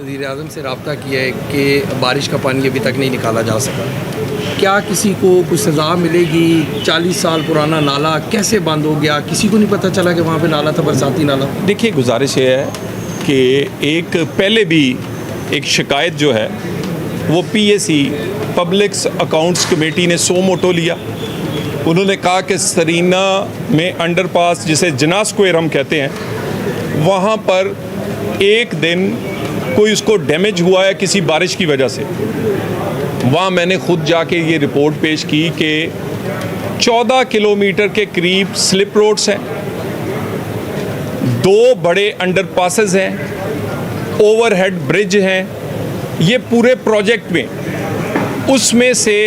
वज़ीर-ए-आज़म से रब्ता किया है कि बारिश का पानी अभी तक नहीं निकाला जा सका। क्या किसी को कुछ सज़ा मिलेगी? 40 साल पुराना नाला कैसे बंद हो गया? किसी को नहीं पता चला कि वहाँ पे नाला था, बरसाती नाला। देखिए, गुजारिश ये है कि एक पहले भी एक शिकायत जो है वो PAC पब्लिक अकाउंट्स कमेटी ने सो मोटो लिया। उन्होंने कहा कि सरीना में अंडरपास जिसे जिना स्क्वायर हम कहते हैं, वहाँ पर एक दिन कोई उसको डैमेज हुआ है किसी बारिश की वजह से। वहाँ मैंने खुद जाके ये रिपोर्ट पेश की कि 14 किलोमीटर के करीब स्लिप रोड्स हैं, 2 बड़े अंडरपासेस हैं, ओवरहेड ब्रिज हैं। ये पूरे प्रोजेक्ट में उसमें से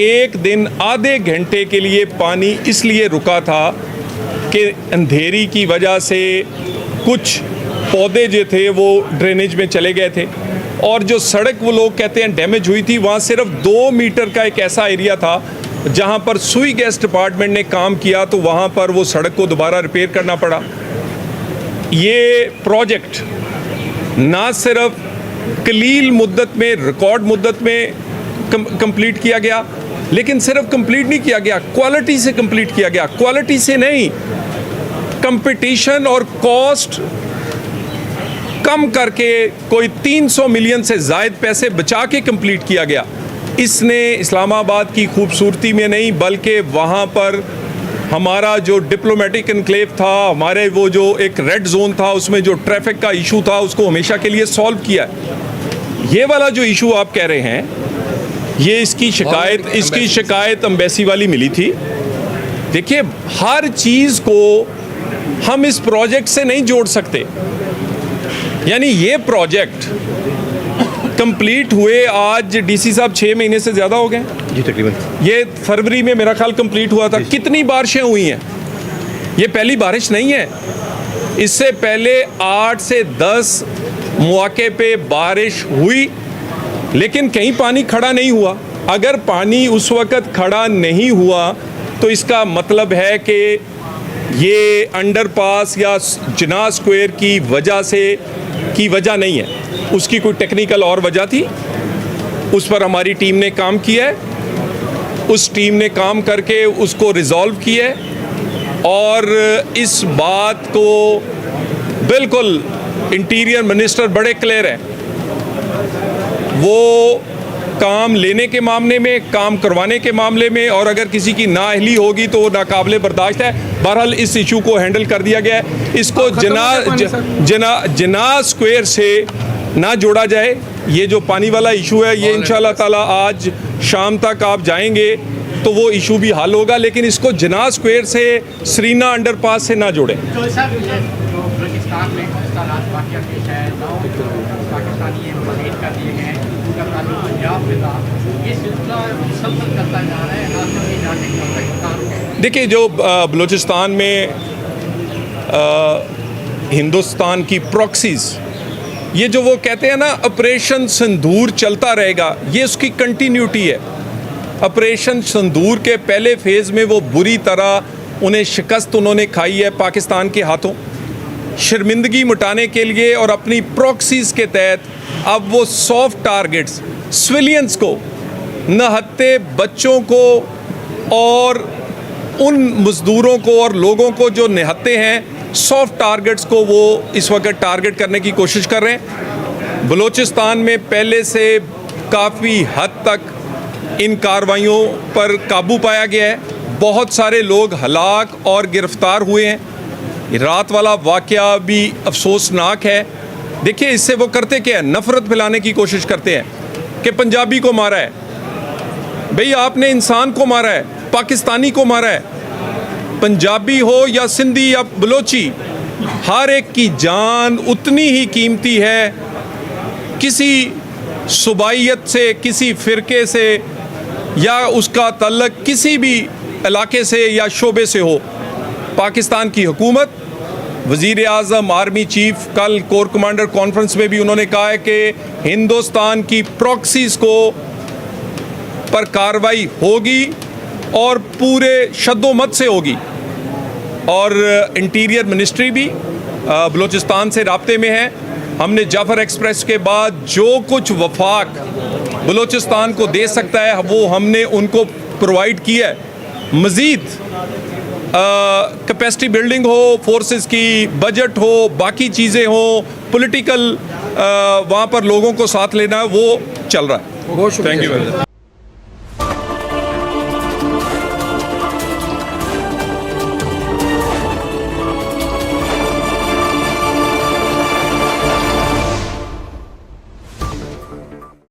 एक दिन आधे घंटे के लिए पानी इसलिए रुका था कि अंधेरी की वजह से कुछ पौधे जो थे वो ड्रेनेज में चले गए थे, और जो सड़क वो लोग कहते हैं डैमेज हुई थी, वहाँ सिर्फ 2 मीटर का एक ऐसा एरिया था जहाँ पर सुई गैस डिपार्टमेंट ने काम किया, तो वहाँ पर वो सड़क को दोबारा रिपेयर करना पड़ा। ये प्रोजेक्ट ना सिर्फ कलील मुद्दत में, रिकॉर्ड मुद्दत में कंप्लीट किया गया, लेकिन सिर्फ कंप्लीट नहीं किया गया, क्वालिटी से कंप्लीट किया गया। क्वालिटी से नहीं, कंपटीशन और कॉस्ट कम करके कोई 300 मिलियन से ज़ायद पैसे बचा के कंप्लीट किया गया। इसने इस्लामाबाद की खूबसूरती में नहीं, बल्कि वहाँ पर हमारा जो डिप्लोमेटिक एनक्लेव था, हमारे वो जो एक रेड जोन था, उसमें जो ट्रैफिक का इशू था, उसको हमेशा के लिए सॉल्व किया। ये वाला जो इशू आप कह रहे हैं, ये इसकी शिकायत एम्बेसी वाली मिली थी। देखिए, हर चीज़ को हम इस प्रोजेक्ट से नहीं जोड़ सकते। यानी ये प्रोजेक्ट कंप्लीट हुए आज DC साहब 6 महीने से ज़्यादा हो गए जी तकरीबन। ये फरवरी में मेरा ख्याल कंप्लीट हुआ था। कितनी बारिशें हुई हैं? ये पहली बारिश नहीं है। इससे पहले 8 से 10 मौके पे बारिश हुई, लेकिन कहीं पानी खड़ा नहीं हुआ। अगर पानी उस वक़्त खड़ा नहीं हुआ तो इसका मतलब है कि ये अंडरपास या जिना स्क्वायर की वजह नहीं है, उसकी कोई टेक्निकल और वजह थी। उस पर हमारी टीम ने काम किया है, उस टीम ने काम करके उसको रिजॉल्व किया है, और इस बात को बिल्कुल इंटीरियर मिनिस्टर बड़े क्लियर हैं। वो काम लेने के मामले में, काम करवाने के मामले में, और अगर किसी की नाअहली होगी तो वो नाकाबिले बर्दाश्त है। बहरहाल इस इशू को हैंडल कर दिया गया है। इसको जिना स्क्वायर से ना जोड़ा जाए। ये जो पानी वाला इशू है, ये इंशाल्लाह ताला आज शाम तक आप जाएंगे तो वो इशू भी हल होगा, लेकिन इसको जिना स्क्वायर से सरीना अंडरपास से ना जोड़ें। देखिए, जो बलूचिस्तान में हिंदुस्तान की प्रॉक्सीज, ये जो वो कहते हैं ना ऑपरेशन सिंदूर चलता रहेगा, ये उसकी कंटिन्यूटी है। ऑपरेशन सिंदूर के पहले फेज़ में वो बुरी तरह उन्हें शिकस्त उन्होंने खाई है पाकिस्तान के हाथों। शर्मिंदगी मिटाने के लिए और अपनी प्रॉक्सीज के तहत अब वो सॉफ्ट टारगेट्स, सिविलियंस को, नहत्ते बच्चों को और उन मज़दूरों को और लोगों को जो निहत्ते हैं, सॉफ्ट टारगेट्स को वो इस वक्त टारगेट करने की कोशिश कर रहे हैं। बलूचिस्तान में पहले से काफ़ी हद तक इन कार्रवाइयों पर काबू पाया गया है। बहुत सारे लोग हलाक और गिरफ्तार हुए हैं। रात वाला वाक़या भी अफसोसनाक है। देखिए, इससे वो करते क्या है? नफ़रत फैलाने की कोशिश करते हैं कि पंजाबी को मारा है। भाई, आपने इंसान को मारा है, पाकिस्तानी को मारा है। पंजाबी हो या सिंधी या बलोची, हर एक की जान उतनी ही कीमती है। किसी सुबाइयत से, किसी फ़िरके से, या उसका तल्लुक़ किसी भी इलाके से या शोबे से हो, पाकिस्तान की हुकूमत, वज़ीर आज़म, आर्मी चीफ, कल कोर कमांडर कॉन्फ्रेंस में भी उन्होंने कहा है कि हिंदुस्तान की प्रॉक्सीज़ को पर कार्रवाई होगी और पूरे शद्दोमत से होगी। और इंटीरियर मिनिस्ट्री भी बलूचिस्तान से राब्ते में है। हमने जाफर एक्सप्रेस के बाद जो कुछ वफाक बलूचिस्तान को दे सकता है वो हमने उनको प्रोवाइड किया है। मज़ीद कैपेसिटी बिल्डिंग हो, फोर्सेस की बजट हो, बाकी चीज़ें हो, पॉलिटिकल वहाँ पर लोगों को साथ लेना वो चल रहा है। बहुत शुक्रिया थैंक यू।